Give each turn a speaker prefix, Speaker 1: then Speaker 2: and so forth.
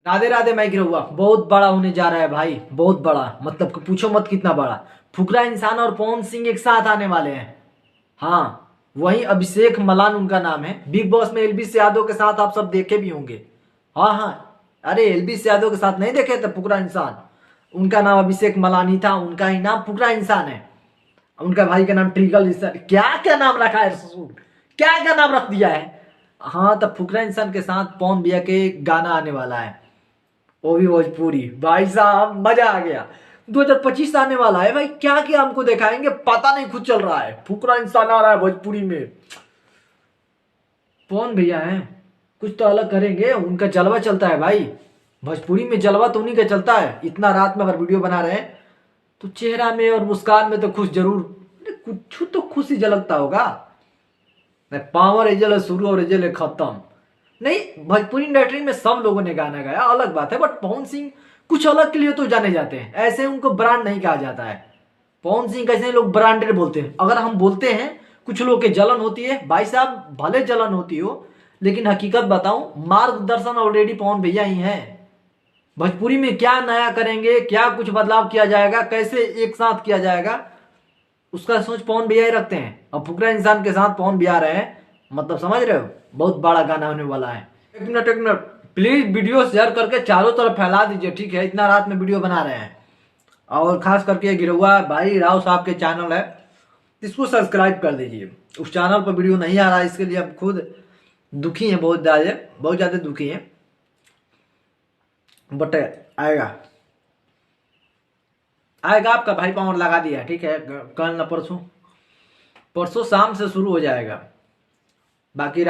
Speaker 1: राधे राधे मैं गिरा हुआ बहुत बड़ा होने जा रहा है भाई, बहुत बड़ा, मतलब कि पूछो मत कितना बड़ा। फुकरा इंसान और पवन सिंह एक साथ आने वाले हैं। हाँ, वही अभिषेक मलान उनका नाम है। बिग बॉस में एलबीस यादव के साथ आप सब देखे भी होंगे। हाँ हाँ, अरे एलबीस यादव के साथ नहीं देखे थे फुकरा इंसान? उनका नाम अभिषेक मलानी था, उनका ही नाम फुकरा इंसान है। उनका भाई का नाम ट्रिगल इंसान, क्या क्या नाम रखा है ससुर, क्या क्या नाम रख दिया है। हाँ, तब फुकरा इंसान के साथ पवन भैया के गाना आने वाला है, वो भी भोजपुरी। भाई साहब मजा आ गया। 2025 आने वाला है भाई, क्या क्या हमको दिखाएंगे पता नहीं, खुद चल रहा है। फुकरा इंसान आ रहा है भोजपुरी में, कौन भैया है, कुछ तो अलग करेंगे। उनका जलवा चलता है भाई, भोजपुरी में जलवा तो उन्हीं का चलता है। इतना रात में अगर वीडियो बना रहे हैं तो चेहरा में और मुस्कान में तो खुश जरूर, कुछ तो खुशी झलकता होगा। नहीं, पावर एजल है शुरू और एजल है खत्म। नहीं, भोजपुरी इंडस्ट्री में सब लोगों ने गाना गाया, अलग बात है, बट पवन सिंह कुछ अलग के लिए तो जाने जाते हैं, ऐसे उनको ब्रांड नहीं कहा जाता है। पवन सिंह कैसे लोग ब्रांडेड बोलते हैं, अगर हम बोलते हैं कुछ लोग के जलन होती है। भाई साहब भले जलन होती हो, लेकिन हकीकत बताऊं, मार्गदर्शन ऑलरेडी पवन भैया ही है। भोजपुरी में क्या नया करेंगे, क्या कुछ बदलाव किया जाएगा, कैसे एक साथ किया जाएगा, उसका सोच पवन भैया ही रखते हैं। अब फुकरा इंसान के साथ पवन भैया आ रहे हैं, मतलब समझ रहे हो, बहुत बड़ा गाना होने वाला है। एक मिनट प्लीज वीडियो शेयर करके चारों तरफ फैला दीजिए, ठीक है? इतना रात में वीडियो बना रहे हैं। और खास करके गिरहुआ भाई राव साहब के चैनल है, इसको सब्सक्राइब कर दीजिए। उस चैनल पर वीडियो नहीं आ रहा है, इसके लिए हम खुद दुखी हैं, बहुत ज्यादा दुखी हैं, बट आएगा आएगा। आपका भाई पावर लगा दिया, ठीक है? कल ना परसों, परसों शाम से शुरू हो जाएगा, बाकी